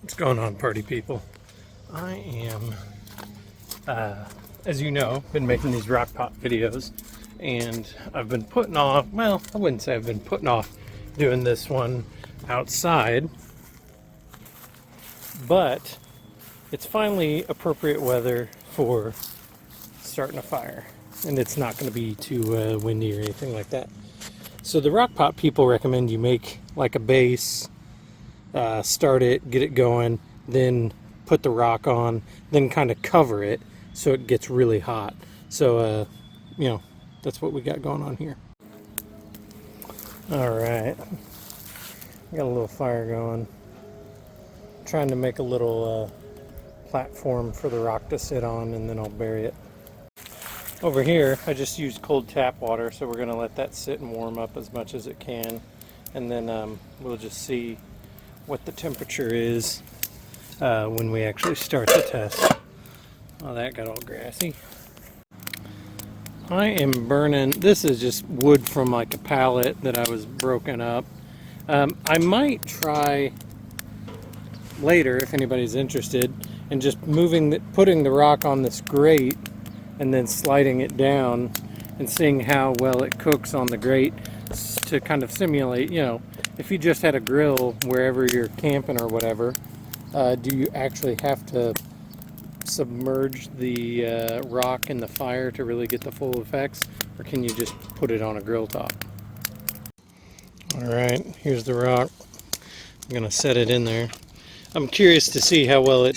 What's going on, party people? I am, as you know, been making these Rockpot videos, and I've been putting off, well, I wouldn't say I've been putting off doing this one outside, but it's finally appropriate weather for starting a fire, and it's not going to be too windy or anything like that. So the Rockpot people recommend you make like a base, start it, get it going, then put the rock on, then kind of cover it so it gets really hot. So, that's what we got going on here. All right, got a little fire going. Trying to make a little platform for the rock to sit on, and then I'll bury it. Over here, I just used cold tap water, so we're gonna let that sit and warm up as much as it can, and then we'll just see what the temperature is when we actually start the test. Oh, that got all grassy. I am burning, this is just wood from like a pallet that I was broken up. I might try later, if anybody's interested, and just putting the rock on this grate and then sliding it down and seeing how well it cooks on the grate to kind of simulate, if you just had a grill wherever you're camping or whatever, do you actually have to submerge the rock in the fire to really get the full effects, or can you just put it on a grill top? Alright, here's the rock. I'm going to set it in there. I'm curious to see how well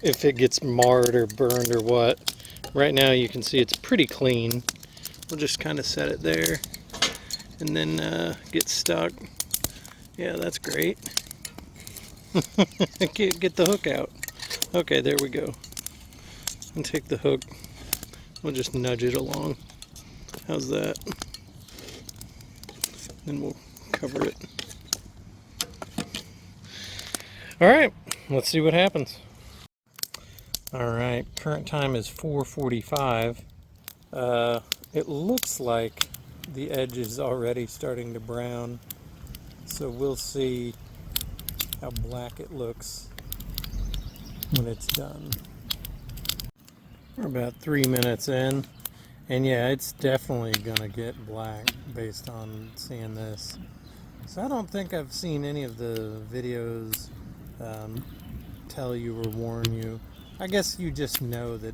if it gets marred or burned or what. Right now you can see it's pretty clean. We'll just kind of set it there and then get stuck. Yeah, that's great. I can't get the hook out. Okay, there we go. And take the hook. We'll just nudge it along. How's that? Then we'll cover it. Alright, let's see what happens. Alright, current time is 4:45. It looks like the edge is already starting to brown. So we'll see how black it looks when it's done. We're about 3 minutes in, and yeah, it's definitely gonna get black based on seeing this. So I don't think I've seen any of the videos tell you or warn you. I guess you just know that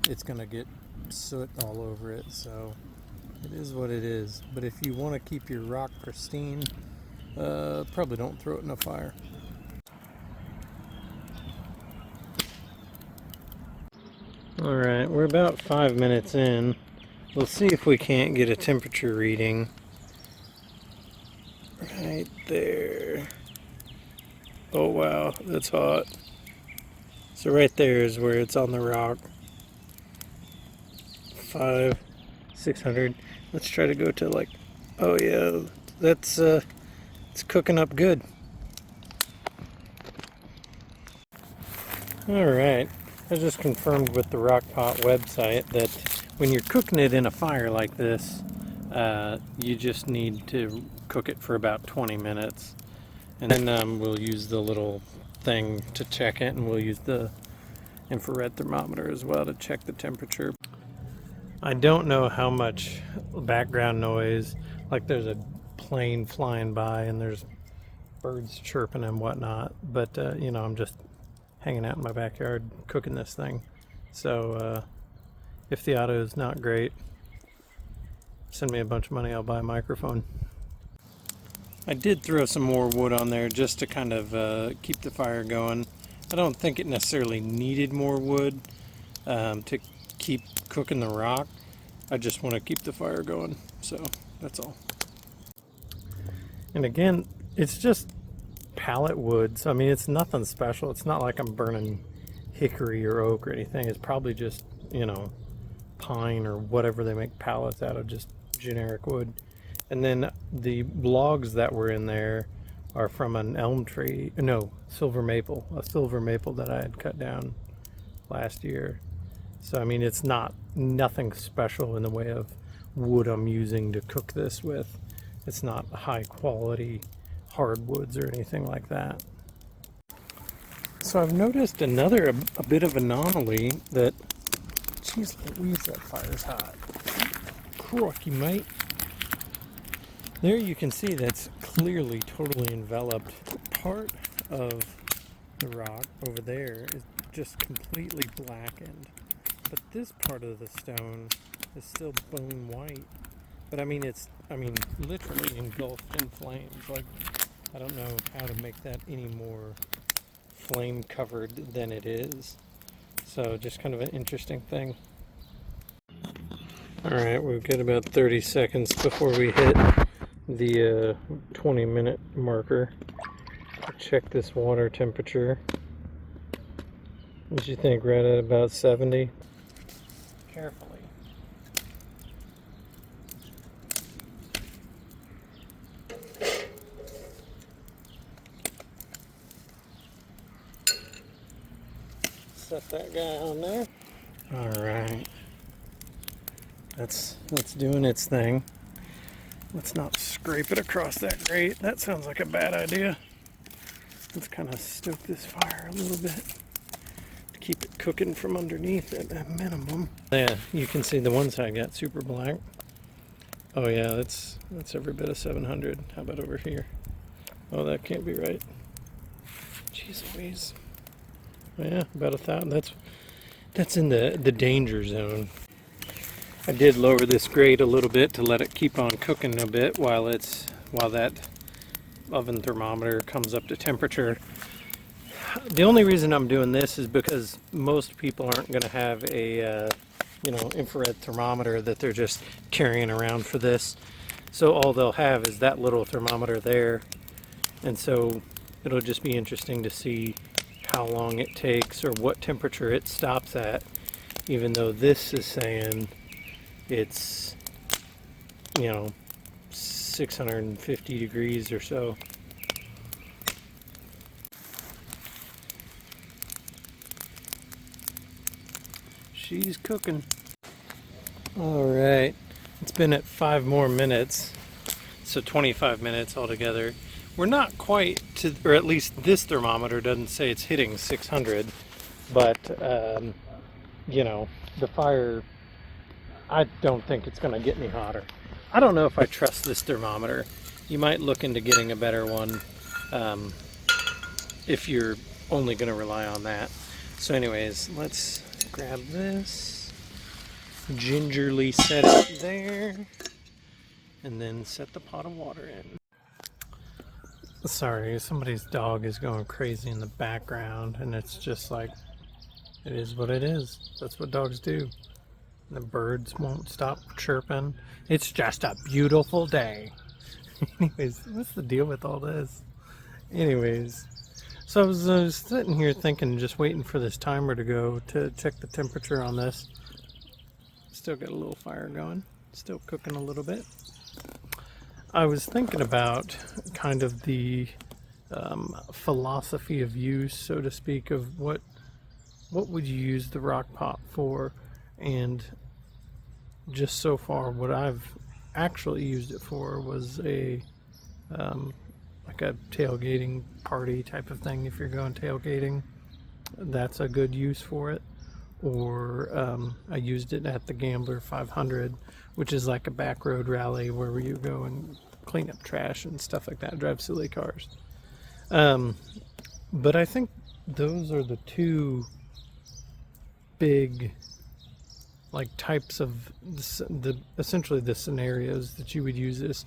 it's gonna get soot all over it, so it is what it is. But if you want to keep your rock pristine, probably don't throw it in a fire. Alright, we're about 5 minutes in. We'll see if we can't get a temperature reading. Right there. Oh wow, that's hot. So right there is where it's on the rock. 600. Let's try to go to like, oh yeah, that's it's cooking up good. Alright, I just confirmed with the Rockpot website that when you're cooking it in a fire like this, you just need to cook it for about 20 minutes. And then we'll use the little thing to check it, and we'll use the infrared thermometer as well to check the temperature. I don't know how much background noise, like there's a plane flying by and there's birds chirping and whatnot, but I'm just hanging out in my backyard cooking this thing. So if the audio is not great, send me a bunch of money, I'll buy a microphone. I did throw some more wood on there just to kind of keep the fire going. I don't think it necessarily needed more wood to keep cooking the rock. I just want to keep the fire going, so that's all. And again, it's just pallet wood, so I mean, it's nothing special. It's not like I'm burning hickory or oak or anything. It's probably just, pine or whatever they make pallets out of, just generic wood. And then the logs that were in there are from an elm tree, no, silver maple, a silver maple that I had cut down last year. So I mean, it's nothing special in the way of wood I'm using to cook this with. It's not high quality hardwoods or anything like that. So I've noticed a bit of anomaly that, geez Louise, that fire's hot. Crocky, mate. There you can see that's clearly totally enveloped. Part of the rock over there is just completely blackened. But this part of the stone is still bone white. But I mean, literally engulfed in flames. Like, I don't know how to make that any more flame covered than it is. So just kind of an interesting thing. Alright, we've got about 30 seconds before we hit the 20-minute marker. Check this water temperature. What do you think? Right at about 70? Carefully. Set that guy on there. Alright. That's doing its thing. Let's not scrape it across that grate. That sounds like a bad idea. Let's kind of stoke this fire a little bit to keep it cooking from underneath at a minimum. Yeah, you can see the one side got super black. Oh yeah, that's every bit of 700. How about over here? Oh, that can't be right. Jeez Louise. Yeah, about 1,000. That's in the danger zone. I did lower this grate a little bit to let it keep on cooking a bit while that oven thermometer comes up to temperature. The only reason I'm doing this is because most people aren't going to have a infrared thermometer that they're just carrying around for this. So all they'll have is that little thermometer there, and so it'll just be interesting to see how long it takes or what temperature it stops at, even though this is saying it's 650 degrees or so. She's cooking. All right, it's been at 5 more minutes, so 25 minutes altogether. We're not quite to, or at least this thermometer doesn't say it's hitting 600, but the fire, I don't think it's going to get any hotter. I don't know if I trust this thermometer. You might look into getting a better one if you're only going to rely on that. So anyways, let's grab this, gingerly set it there, and then set the pot of water in. Sorry, somebody's dog is going crazy in the background, and it's just like, it is what it is. That's what dogs do. The birds won't stop chirping. It's just a beautiful day. Anyways, what's the deal with all this? Anyways, so I was sitting here thinking, just waiting for this timer to go to check the temperature on this. Still got a little fire going. Still cooking a little bit. I was thinking about kind of the philosophy of use, so to speak, of what would you use the Rockpot for, and just so far what I've actually used it for was a like a tailgating party type of thing. If you're going tailgating, that's a good use for it. Or I used it at the Gambler 500, which is like a back road rally where you go and clean up trash and stuff like that, drive silly cars. But I think those are the two big types of essentially the scenarios that you would use this.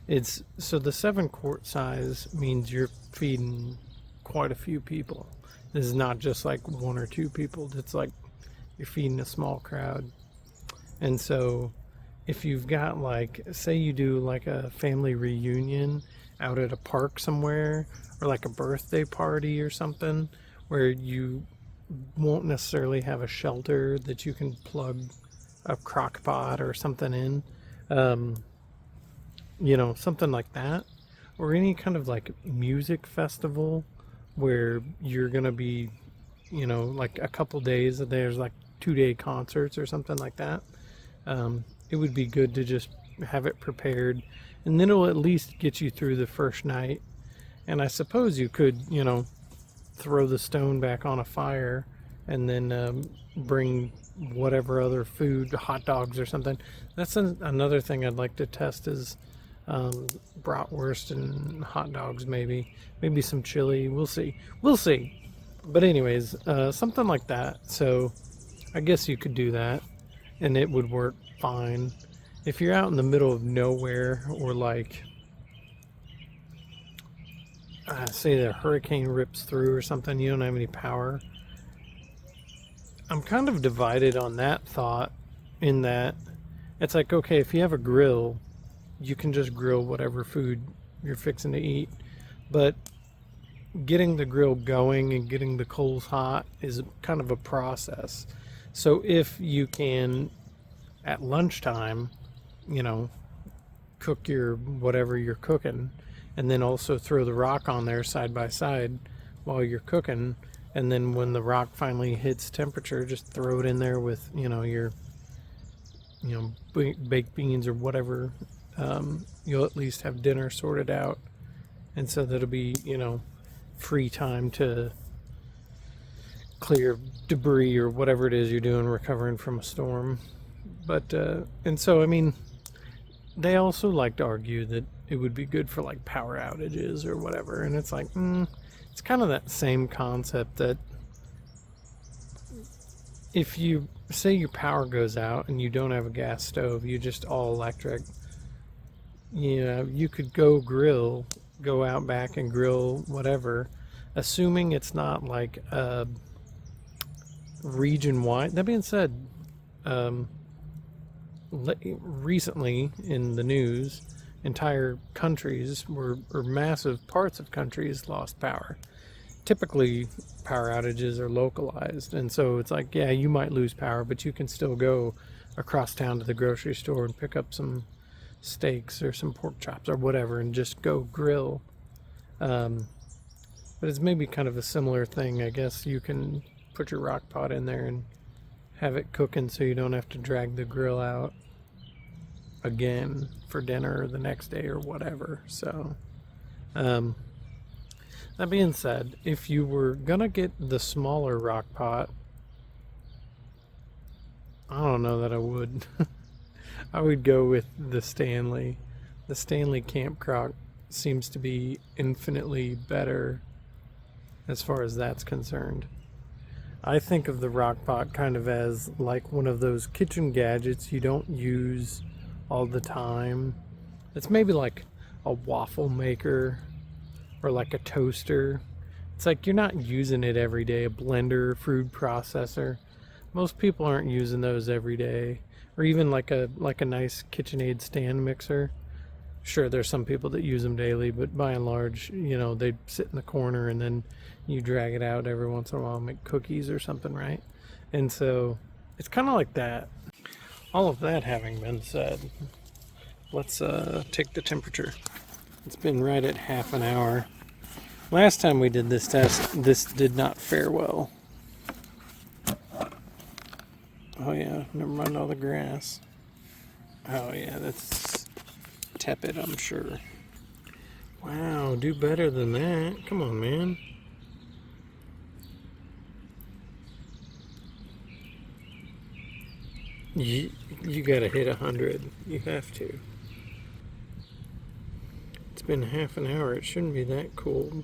It's so the 7-quart size means you're feeding quite a few people. This is not just like 1 or 2 people. It's like you're feeding a small crowd. And so if you've got say you do like a family reunion out at a park somewhere, or like a birthday party or something, where you won't necessarily have a shelter that you can plug a crock pot or something in, something like that, or any kind of like music festival where you're gonna be, like a couple days, there's like 2-day concerts or something like that. It would be good to just have it prepared, and then it'll at least get you through the first night. And I suppose you could, throw the stone back on a fire, and then bring whatever other food, hot dogs or something. That's another thing I'd like to test is bratwurst and hot dogs, maybe some chili. We'll see. But anyways, something like that. So I guess you could do that, and it would work fine. If you're out in the middle of nowhere, or like, say the hurricane rips through or something, you don't have any power. I'm kind of divided on that thought, in that it's like, okay, if you have a grill, you can just grill whatever food you're fixing to eat. But getting the grill going and getting the coals hot is kind of a process. So if you can, at lunchtime, cook your whatever you're cooking, and then also throw the rock on there side by side while you're cooking, and then when the rock finally hits temperature, just throw it in there with your baked beans or whatever. You'll at least have dinner sorted out, and so that'll be free time to clear debris or whatever it is you're doing, recovering from a storm. But and so I mean, they also like to argue that it would be good for like power outages or whatever, and it's like it's kind of that same concept, that if you say your power goes out and you don't have a gas stove, you just all electric, you could go out back and grill whatever, assuming it's not like a region wide. That being said, recently in the news, entire countries or massive parts of countries lost power. Typically power outages are localized, and so it's like, yeah, you might lose power, but you can still go across town to the grocery store and pick up some steaks or some pork chops or whatever and just go grill. But it's maybe kind of a similar thing. I guess you can put your rock pot in there and have it cooking, so you don't have to drag the grill out again for dinner the next day or whatever. So that being said, if you were gonna get the smaller rock pot, I don't know that I would. I would go with the Stanley. The Stanley Camp Crock seems to be infinitely better as far as that's concerned. I think of the Rockpot kind of as like one of those kitchen gadgets you don't use all the time. It's maybe like a waffle maker or like a toaster. It's like you're not using it every day. A blender, food processor. Most people aren't using those every day. Or even like a nice KitchenAid stand mixer. Sure, there's some people that use them daily, but by and large, they sit in the corner and then you drag it out every once in a while and make cookies or something, right? And so it's kind of like that. All of that having been said, let's take the temperature. It's been right at half an hour. Last time we did this test, this did not fare well. Oh yeah, never mind all the grass. Oh yeah, that's tepid, I'm sure. Wow, do better than that. Come on, man. You gotta hit 100. You have to. It's been half an hour. It shouldn't be that cold.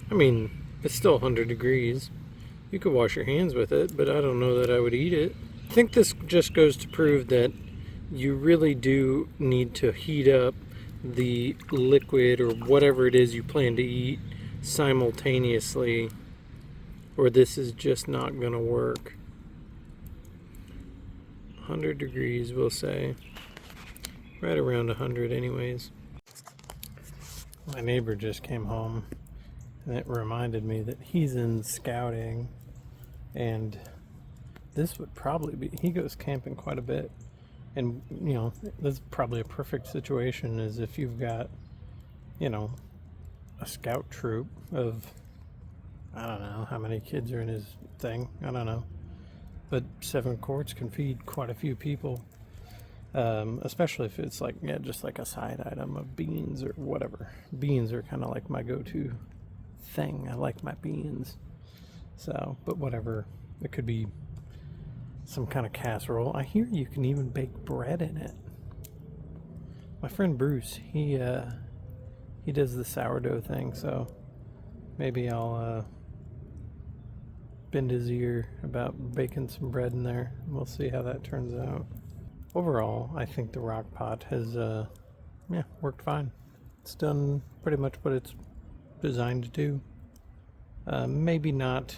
I mean, it's still 100 degrees. You could wash your hands with it, but I don't know that I would eat it. I think this just goes to prove that you really do need to heat up the liquid or whatever it is you plan to eat simultaneously, or this is just not gonna work. 100 degrees, we'll say. Right around 100 anyways. My neighbor just came home, and it reminded me that he's in scouting, and this would probably be, he goes camping quite a bit, and that's probably a perfect situation, is if you've got a scout troop of, I don't know how many kids are in his thing, I don't know, but 7 quarts can feed quite a few people, especially if it's just like a side item of beans or whatever. Beans are kind of like my go-to thing. I like my beans. So, but whatever. It could be some kind of casserole. I hear you can even bake bread in it. My friend Bruce, he does the sourdough thing, so maybe I'll bend his ear about baking some bread in there. We'll see how that turns out. Overall, I think the Rockpot has worked fine. It's done pretty much what it's designed to do. Maybe not,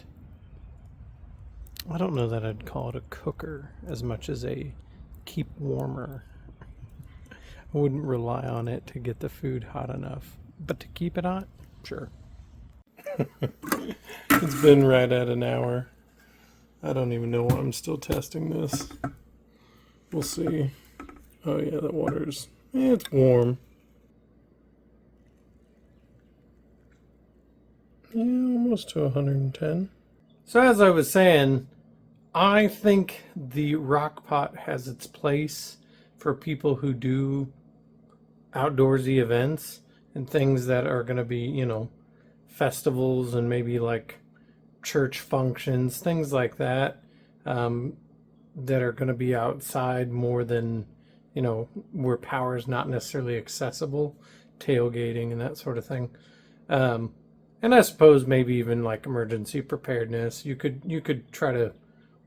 I don't know that I'd call it a cooker as much as a keep warmer. I wouldn't rely on it to get the food hot enough, but to keep it hot, sure. It's been right at an hour. I don't even know why I'm still testing this. We'll see. Oh yeah, the water's, it's warm. Yeah, almost to 110. So as I was saying, I think the Rockpot has its place for people who do outdoorsy events and things that are going to be, you know, festivals and maybe like church functions, things like that, that are going to be outside more than, you know, where power is not necessarily accessible, tailgating and that sort of thing. And I suppose maybe even like emergency preparedness, you could try to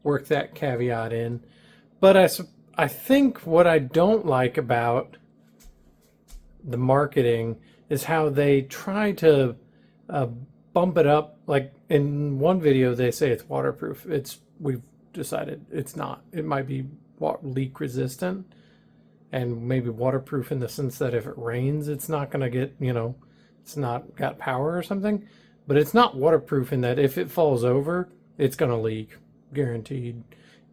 work that caveat in. But I think what I don't like about the marketing is how they try to bump it up. Like in one video, they say it's waterproof. We've decided it's not. It might be leak resistant and maybe waterproof in the sense that if it rains, it's not going to get, you know, it's not got power or something. But it's not waterproof in that if it falls over, it's going to leak, guaranteed.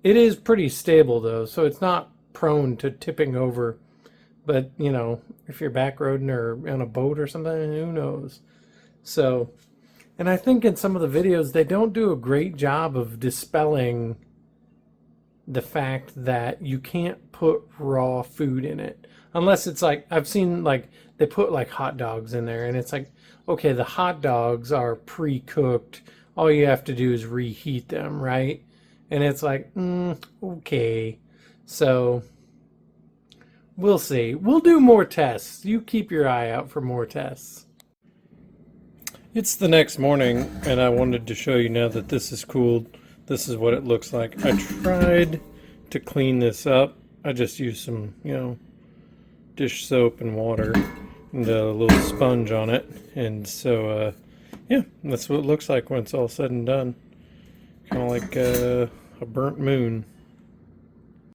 It is pretty stable though, so it's not prone to tipping over. But, you know, if you're backroading or on a boat or something, who knows? So, and I think in some of the videos, they don't do a great job of dispelling the fact that you can't put raw food in it. Unless it's like, I've seen like, they put like hot dogs in there and it's like, okay, the hot dogs are pre-cooked. All you have to do is reheat them, right? And it's like, okay. So, we'll see. We'll do more tests. You keep your eye out for more tests. It's the next morning, and I wanted to show you now that this is cooled. This is what it looks like. I tried to clean this up. I just used some, you know, dish soap and water and a little sponge on it. And so, yeah, that's what it looks like when it's all said and done. Kind of like a burnt moon.